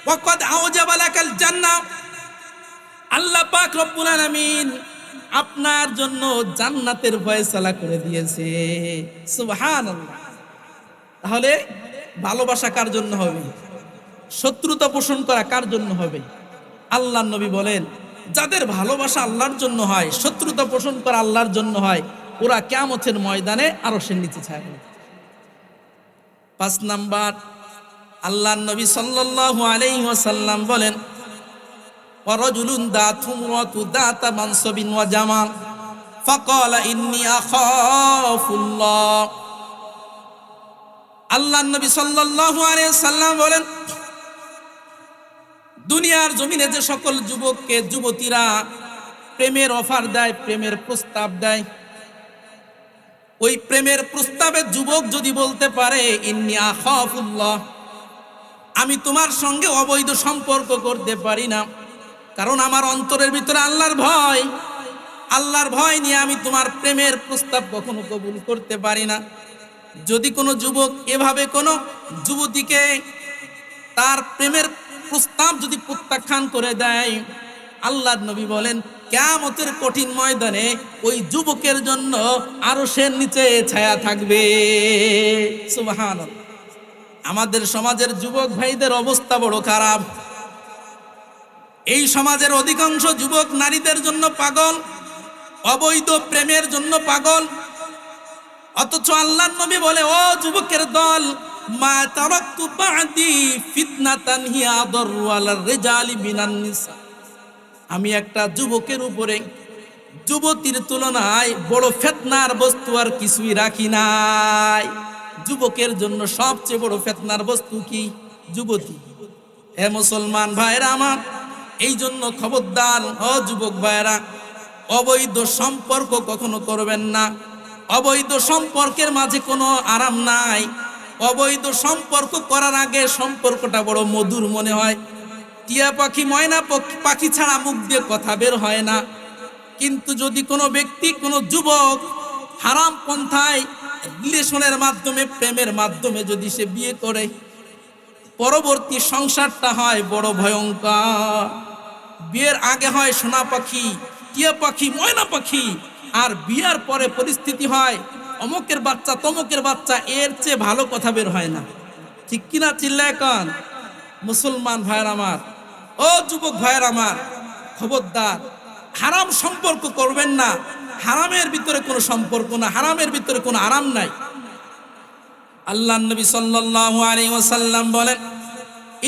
ওয়াকাদ আওজাবা লাকাল জান্নাহ, আল্লাহ পাক রব্বুল আলামিন আপনার জন্য জান্নাতের ফয়সালা করে দিয়েছে। সুবহানাল্লাহ। তাহলে ভালোবাসা কার জন্য হবে? শত্রুতা পোষণ করা কার জন্য হবে? আল্লাহর নবী বলেন, যাদের ভালোবাসা আল্লাহর জন্য হয়, শত্রুতা পোষণ করা আল্লাহর জন্য হয়, ওরা কিয়ামতের ময়দানে আরশের নিচে ছায়া। 5 নাম্বার, আল্লাহর নবী সাল্লাল্লাহু আলাইহি ওয়াসাল্লাম বলেন, ওয়ারাজুলুন দাতুমরাতু দাতা মানসাবিন ওয়া জামাল ফাকালা ইন্নী আখাফুল্লাহ। আল্লাহর নবী সাল্লাল্লাহু আলাইহি ওয়াসাল্লাম বলেন, দুনিয়ার জমিনে যে সকল যুবককে যুবতীরা প্রেমের অফার দেয়, প্রেমের প্রস্তাব দেয়, ওই প্রেমের প্রস্তাবে যুবক যদি বলতে পারে, ইন্নী আখাফুল্লাহ, আমি তোমার সঙ্গে অবৈধ সম্পর্ক করতে পারি না, কারণ আমার অন্তরের ভিতরে আল্লাহর ভয়, আল্লাহর ভয় নিয়ে আমি তোমার প্রেমের প্রস্তাব কখনো কবুল করতে পারি না। যদি কোনো যুবক এভাবে কোনো যুবতীকে তার প্রেমের প্রস্তাব যদি প্রত্যাখ্যান করে দেয়, আল্লাহর নবী বলেন, কিয়ামতের কঠিন ময়দানে ওই যুবকের জন্য আরশের নিচে ছায়া থাকবে। সুবহানাল্লাহ। আমাদের সমাজের যুবক ভাইদের অবস্থা বড় খারাপ। এই সমাজের অধিকাংশ যুবক নারীদের জন্য পাগল, অবৈধ প্রেমের জন্য পাগল। অথচ আল্লাহর নবী বলে, ও যুবকের দল, মা তারাকতু বাদি ফিতনাতান হিয়া আদাররু আলার রিজালি মিনান নিসা, আমি একটা যুবকের উপরে যুবতীর তুলনায় বড় ফিতনার বস্তু আর কিছুই রাখি নাই। যুবকের জন্য সবচেয়ে বড় ফিতনার বস্তু কি? যুবতী। হে মুসলমান ভাইরা আমার, এই জন্য খবরদার, ও যুবক ভাইরা, অবৈধ সম্পর্ক কখনো করবেন না। অবৈধ সম্পর্কের মাঝে কোনো আরাম নাই। অবৈধ সম্পর্ক করার আগে সম্পর্কটা বড় মধুর মনে হয়। টিয়া পাখি, ময়না পাখি ছাড়া মুখ দিয়ে কথা বের হয় না। কিন্তু যদি কোনো ব্যক্তি, কোনো যুবক হারাম পন্থায় রিলেশনের মাধ্যমে, প্রেমের মাধ্যমে যদি সে বিয়ে করে, পরবর্তী সংসারটা হয় বড় ভয়ঙ্কর। বিয়ের আগে হয় সোনা পাখি, টিয়া পাখি, ময়না পাখি, আর বিয়ার পরে পরিস্থিতি হয় অমুকের বাচ্চা, তমুকের বাচ্চা, এর চেয়ে ভালো কথা বের হয় না। ঠিক কিনা? চিল্লায় কান। মুসলমান ভাইয়ের আমার, ও যুবক ভাইয়ের আমার, খবরদার, হারাম সম্পর্ক করবেন না। হারামের ভিতরে কোনো সম্পর্ক না, হারামের ভিতরে কোনো আরাম নাই। আল্লাহর নবী সাল্লাল্লাহু আলাইহি ওয়াসাল্লাম বলেন,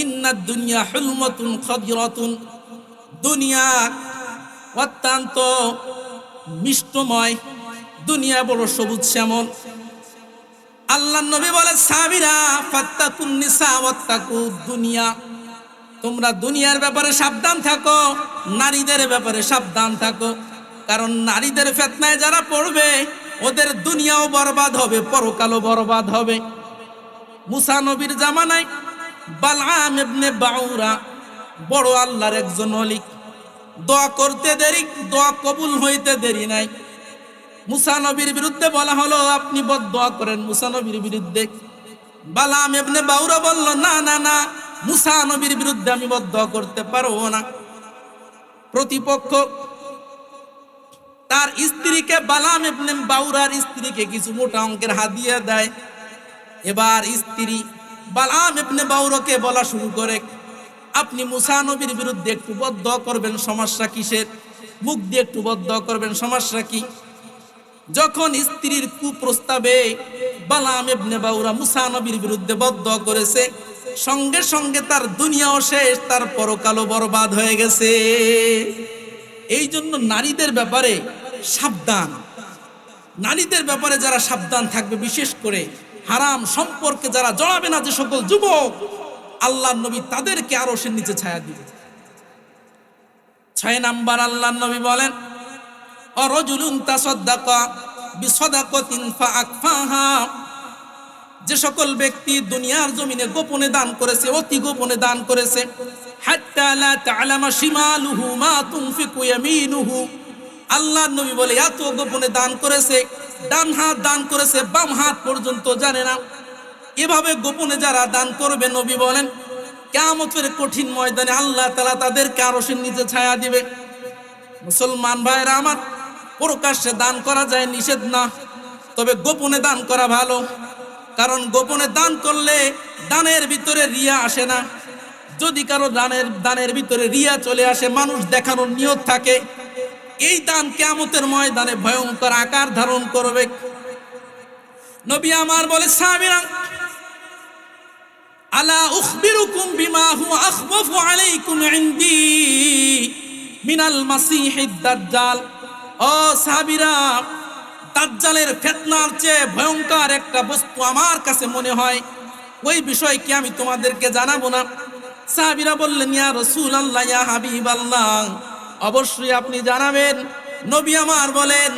ইন্নাদ দুনিয়া হুলমাতুন খাদিরাতুন, দুনিয়া অত্যন্ত মিষ্টময়, দুনিয়া বড় সবুজ শ্যামল। আল্লাহর নবী বলে সাহাবীরা ফাত্তাকুন নিসা ওয়াত্তাকুদ দুনিয়া, তোমরা দুনিয়ার ব্যাপারে সাবধান থাকো, নারীদের ব্যাপারে সাবধান থাকো, কারণ নারীদের ফিতনায় যারা পড়বে ওদের দুনিয়াও বরবাদ হবে, পরকালও বরবাদ হবে। মুসা নবীর জামানায় বালআম ইবনে বাউরা বড় আল্লাহর একজন ওলি, দোয়া করতে দেরি, দোয়া কবুল হইতে দেরি নাই। মুসা নবীর বিরুদ্ধে বলা হলো আপনি বদদোয়া করেন মুসা নবীর বিরুদ্ধে। বালআম ইবনে বাউরা বলল না না না, মুসা নবীর বিরুদ্ধে আমি বদদোয়া করতে পারবো না। প্রতিপক্ষ তার স্ত্রীকে, বালআম ইবনে বাউরার স্ত্রীকে কিছু মোটা অঙ্কের হাদিয়া দেয়। এবার স্ত্রী বালআম ইবনে বাউরাকে বলা শুরু করে আপনি মুসা নবীর বিরুদ্ধে একটু বদদোয়া করবেন, সমস্যা কিসের? মুখ দিয়ে একটু বদদোয়া করবেন, সমস্যা কি? যখন স্ত্রীর কুপ্রস্তাবে বালআম ইবনে বাউরা মুসা নবীর বিরুদ্ধে বদদোয়া করেছে, সঙ্গে সঙ্গে তার দুনিয়াও শেষ, তার পরকালও বরবাদ হয়ে গেছে। এই জন্য নারীদের ব্যাপারে সাবধান, নারীদের ব্যাপারে যারা সাবধান থাকবে, বিশেষ করে হারাম সম্পর্কে যারা জড়াবে না, যে সকল যুবক, আল্লাহর নবী তাদেরকে আরশের নিচে ছায়া দিবে। 6 নাম্বার আল্লাহর নবী বলেন অরজুলুন তাসাদ্দাকা বিসাদাকাতিন ফাআকফাহা, যে সকল ব্যক্তি দুনিয়ার জমিনে গোপনে দান করেছে, অতি গোপনে দান করেছে, হাত্তা লা তা'লামা শিমালুহু মা তুনফিকু ইয়ামিনুহু, আল্লাহর নবী বলে এত গোপনে দান করেছে, ডান হাত দান করেছে, বাম হাত পর্যন্ত জানে না। এভাবে গোপনে যারা দান করবে, নবী বলেন কিয়ামতের কঠিন ময়দানে আল্লাহ তাআলা তাদেরকে আরশের নিচে ছায়া দিবে। মুসলমান ভাইরা আমার, প্রকাশ্যে দান করা যায় নিষেধ না, তবে গোপনে দান করা ভালো, কারণ গোপনে দান করলে দানের ভিতরে রিয়া আসে না। যদি কারো দানের ভিতরে রিয়া চলে আসে, মানুষ দেখানোর নিয়ত থাকে, এই দান কিয়ামতের ময়দানে ভয়ঙ্কর আকার ধারণ করবে। নবী আমার বলে সাহাবীরা আলা উখবিরুকুম বিমা হুয়া আখওয়াফু আলাইকুম ইনদি মিনাল মাসিহিদ দাজ্জাল, ও সাহাবীরা দাজ্জালের ফিতনার চেয়ে ভয়ঙ্কর একটা বস্তু আমার কাছে মনে হয়, ওই বিষয় কি আমি তোমাদেরকে জানাবো না? সাহাবীরা বললেন ইয়া রাসূলুল্লাহ, ইয়া হাবিবাল্লাহ, অবশ্যই আপনি জানাবেন। নবী আমার বলেন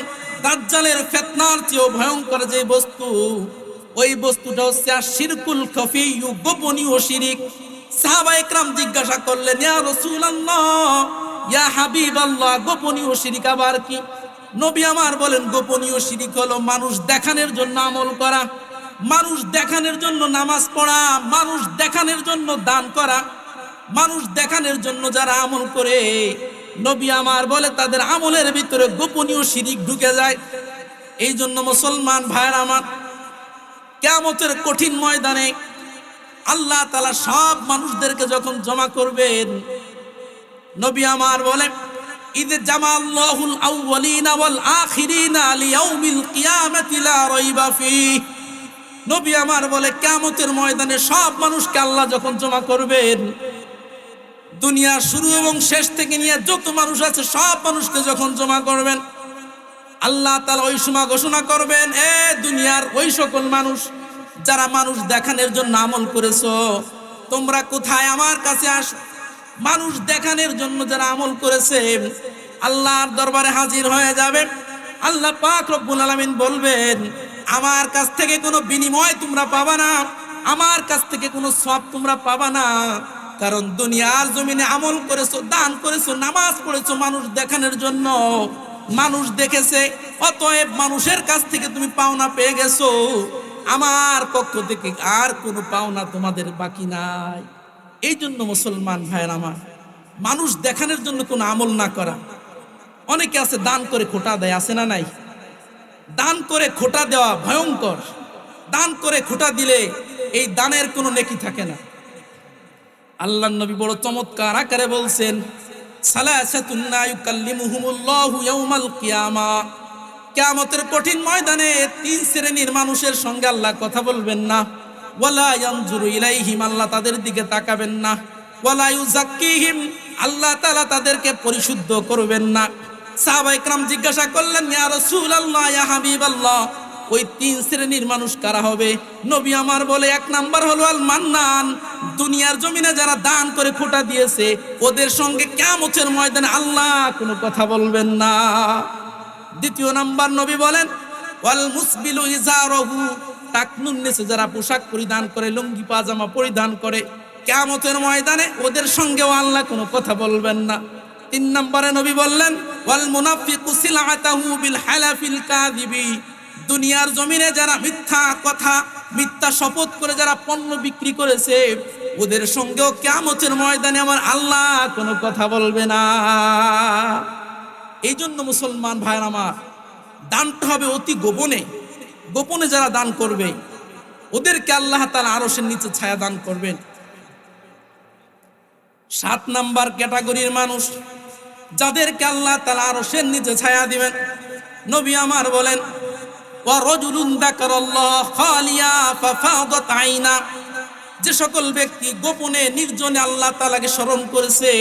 দাজ্জালের ফিতনার চেয়ে ভয়ঙ্কর যে বস্তু, ওই বস্তুটা হচ্ছে শিরকুল খফি, গোপনীয় শিরিক। সাহাবায়ে কেরাম জিজ্ঞাসা করলেন ইয়া রাসূলুল্লাহ, ইয়া হাবিবাল্লাহ, গোপনীয় শিরিক আবার কি? নবী আমার বলেন গোপনীয় শিরিক হলো মানুষ দেখানোর জন্য আমল করা, মানুষ দেখানোর জন্য নামাজ পড়া, মানুষ দেখানোর জন্য দান করা, মানুষ দেখানোর জন্য যারা আমল করে, নবী আমার বলে তাদের আমলের ভিতরে গোপনীয় শিরিক ঢুকে যায়। এই জন্য মুসলমান ভাইরা আমার, কিয়ামতের কঠিন ময়দানে আল্লাহ তাআলা সব মানুষদেরকে যখন জমা করবেন, নবী আমার বলে ইদ জামাআল্লাহুল আউওয়ালিনা ওয়াল আখিরিনা লিয়াউমিল কিয়ামাতি লা রাইবা ফীহ, নবী আমার বলে কিয়ামতের ময়দানে সব মানুষকে আল্লাহ যখন জমা করবেন, দুনিয়ার শুরু এবং শেষ থেকে নিয়ে যত মানুষ আছে সব মানুষকে যখন জমা করবেন, আল্লাহ তাআলা ওই সময় ঘোষণা করবেন এ দুনিয়ার ওই সকল মানুষ যারা মানুষ দেখানোর জন্য আমল করেছো, তোমরা কোথায়? আমার কাছে আসো। মানুষ দেখানোর জন্য যারা আমল করেছে আল্লাহর দরবারে হাজির হয়ে যাবে। আল্লাহ পাক রব্বুল আলামিন বলবেন আমার কাছ থেকে কোনো বিনিময় তোমরা পাবা না, আমার কাছ থেকে কোনো সওয়াব তোমরা পাবা না, কারণ দুনিয়ার জমিনে আমল করেছো, দান করেছো, নামাজ পড়েছো মানুষ দেখানোর জন্য, মানুষ দেখেছে, অতএব মানুষের কাছ থেকে তুমি পাওনা পেয়ে গেছো, আমার পক্ষ থেকে আর কোনো পাওনা তোমাদের বাকি নাই। এই জন্য মুসলমান ভাইয়ের আমার, মানুষ দেখানোর জন্য কোনো আমল না করা। অনেকে আছে দান করে খোটা দেয়, আছে না নাই? দান করে খোটা দেওয়া ভয়ঙ্কর। দান করে খোটা দিলে এই দানের কোনো নেকি থাকে না। আল্লাহর নবী বড় চমৎকার আকারে বলছেন সালাসাতুন লা ইউকাল্লিমুহুমুল্লাহু ইয়াউমাল কিয়ামা, কিয়ামতের কঠিন ময়দানে 3 শ্রেণীর মানুষের সঙ্গে আল্লাহ কথা বলবেন না। ওয়ালা ইয়ানজুরু ইলাইহিম, আল্লাহ তাদের দিকে তাকাবেন না। ওয়ালা ইউযাক্কিহিম, আল্লাহ তাআলা তাদেরকে পরিশুদ্ধ করবেন না। সাহাবায়ে কেরাম জিজ্ঞাসা করলেন ইয়া রাসূলুল্লাহ, ইয়া হাবিবাল্লাহ, ওই 3 শ্রেণীর মানুষ কারা হবে? নবী আমার বলে 1 নাম্বার হলো আল মান্নান, দুনিয়ার জমিনে যারা দান করে খোটা দিয়েছে ওদের সঙ্গে কিয়ামতের ময়দানে আল্লাহ কোনো কথা বলবেন না। 2 নাম্বার নবী বলেন ওয়াল মুসবিলু ইজারহু, টাকনুন নিচে যারা পোশাক পরিধান করে, লুঙ্গি পাজামা পরিধান করে, কিয়ামতের ময়দানে ওদের সঙ্গেও আল্লাহ কোনো কথা বলবেন না। 3 নম্বরে নবী বললেন ওয়াল মুনাফিকু সিলআতাহু বিল হালাফিল কাযিবি, দুনিয়ার জমিনে যারা মিথ্যা কথা, মিথ্যা শপথ করে যারা পণ্য বিক্রি করেছে ওদের সঙ্গেও কিয়ামতের ময়দানে আমার আল্লাহ কোনো কথা বলবে না। এই জন্য মুসলমান ভাইরা আমার, দানটা হবে অতি গোপনে। গোপনে যারা দান করবে ওদেরকে আল্লাহ তাআলা আরশের নিচে ছায়া দান করবেন। 7 নাম্বার ক্যাটাগরির মানুষ যাদেরকে আল্লাহ তাআলা আরশের নিচে ছায়া দিবেন, নবী আমার বলেন ওয়া রাজুলুন যাকারাল্লাহ খালিয়া ফাফাদাত আইনা, যে সকল ব্যক্তি গোপনে নির্জনে আল্লাহ তাআলাকে স্মরণ করেছে,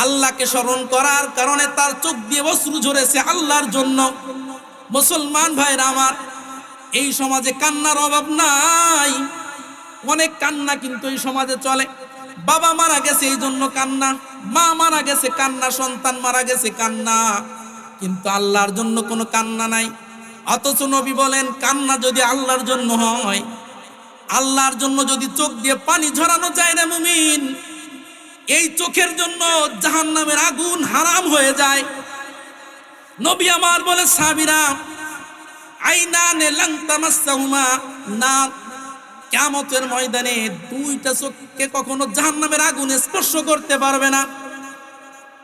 আল্লাহকে স্মরণ করার কারণে তার চোখ দিয়ে অশ্রু ঝরেছে আল্লাহর জন্য। মুসলমান ভাইরা আমার, এই সমাজে কান্নার অভাব নাই, অনেক কান্না কিন্তু এই সমাজে চলে। বাবা মারা গেছে এই জন্য কান্না, মা মারা গেছে কান্না, সন্তান মারা গেছে কান্না, কিন্তু আল্লাহর জন্য কোনো কান্না নাই। অথচ নবী বলেন কান্না যদি আল্লাহর জন্য হয়, আল্লাহর জন্য যদি চোখ দিয়ে পানি ঝরানো যায় না মুমিন, এই চোখের জন্য জাহান্নামের আগুন হারাম হয়ে যায়। নবী আমার বলে সাহাবীরা আইনানে লান তামাসসাহুমা নার, কিয়ামতের ময়দানে 2টা চোখকে কখনো জাহান্নামের আগুন স্পর্শ করতে পারবে না।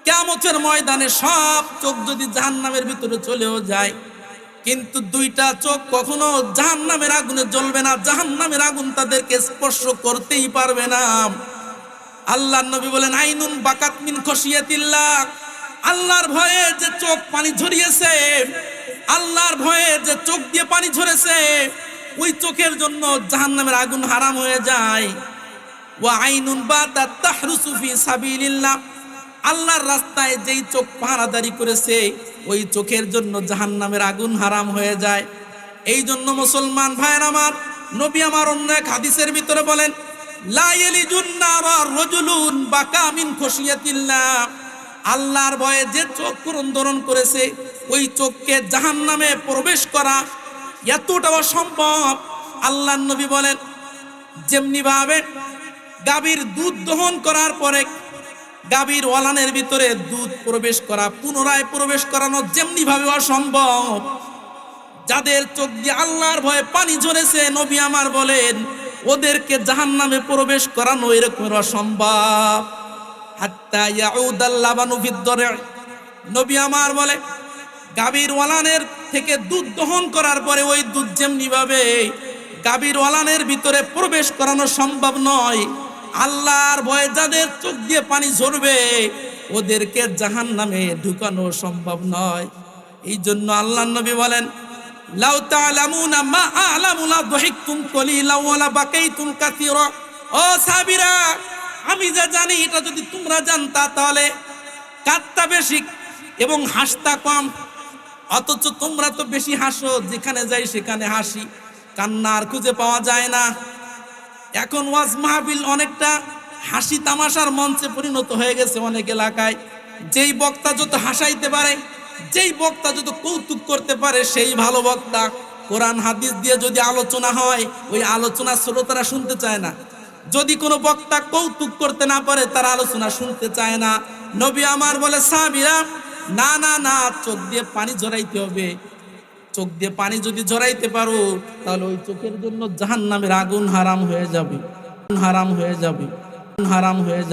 কিয়ামতের ময়দানে সব চোখ যদি জাহান্নামের ভিতরে চলেও যায়, কিন্তু 2টা চোখ কখনো জাহান্নামের আগুনে জ্বলবে না, জাহান্নামের আগুন তাদেরকে স্পর্শ করতেই পারবে না। আল্লাহর নবী বলেন আইনুন বাকাত মিন খশিয়াতিল্লাহ, আল্লাহর ভয়ে যে চোখ পানি ঝরিয়েছে, আল্লাহর ভয়ে যে চোখ দিয়ে পানি ঝরেছে, ওই চোখের জন্য জাহান্নামের আগুন হারাম হয়ে যায়। ওয়া আইনুন বাতাত তাহরুসু ফি সাবিলিল্লাহ, আল্লাহর রাস্তায় যেই চোখ পাহারাদারি করেছে ওই চোখের জন্য জাহান্নামের আগুন হারাম হয়ে যায়। এই জন্য মুসলমান ভাইয়ের আমার, নবী আমার অন্য এক হাদিসের ভিতরে বলেন লা ইয়ালিজুন নারা রাজুলুন বাকা মিন খশিয়াতিল্লাহ, আল্লাহর ভয়ে যে চোখ ক্রন্দন করেছে ওই চোখকে জাহান্নামে প্রবেশ করা এতটা অসম্ভব। আল্লাহর নবী বলেন যেমনি ভাবে গাভীর দুধ দহন করার পরে গাভীর ওলানের ভিতরে দুধ প্রবেশ করা, পুনরায় প্রবেশ করানো যেমনি ভাবে অসম্ভব, যাদের চোখ দিয়ে আল্লাহর ভয়ে পানি ঝরেছে নবী আমার বলেন ওদেরকে জাহান্নামে প্রবেশ করানো এরকম অসম্ভব। হাত্তা ইয়াউদাল লাবানু ফিদ-দর'i, নবী আমার বলে গাভীর ওলানের থেকে দুধ দহন করার পরে ওই দুধ যেমনি ভাবে গাভীর ওলানের ভিতরে প্রবেশ করানো সম্ভব নয়, আল্লাহর ভয়ে যাদের চোখ দিয়ে পানি ঝরবে ওদেরকে জাহান্নামে ঢুকানো সম্ভব নয়। এই জন্য আল্লাহর নবী বলেন লাউ তা'লামুনা মা আ'লামু লা দাহিকতুম কলিলা ওয়া লা বাকাইতুম কাসীরা, ও সাহাবীরা আমি যা জানি এটা যদি তোমরা জানতা তাহলে কাঁদতা বেশি এবং হাসতা কম। অথচ তোমরা তো বেশি হাসো, যেখানে যাই সেখানে হাসি, কান্না আর খুঁজে পাওয়া যায় না। এখন ওয়াজ মাহফিল অনেকটা হাসি তামাশার মঞ্চে পরিণত হয়ে গেছে অনেক এলাকায়। যেই বক্তা যত হাসাইতে পারে, যেই বক্তা যত কৌতুক করতে পারে সেই ভালো বক্তা। কোরআন হাদিস দিয়ে যদি আলোচনা হয় ওই আলোচনা শ্রোতারা শুনতে চায় না। যদি কোনো বক্তা কৌতুক করতে না পারে তার আলোচনা শুনতে চায় না। নবী আমার বলে সাহাবীরা না না না, চোখ দিয়ে পানি ঝরাইতে হবে। চোখ দিয়ে পানি যদি ঝরাইতে পারো তাহলে ওই চোখের জন্য জাহান্নামের আগুন হারাম হয়ে যাবে, হারাম হয়ে যাবে, হারাম হয়ে যাবে।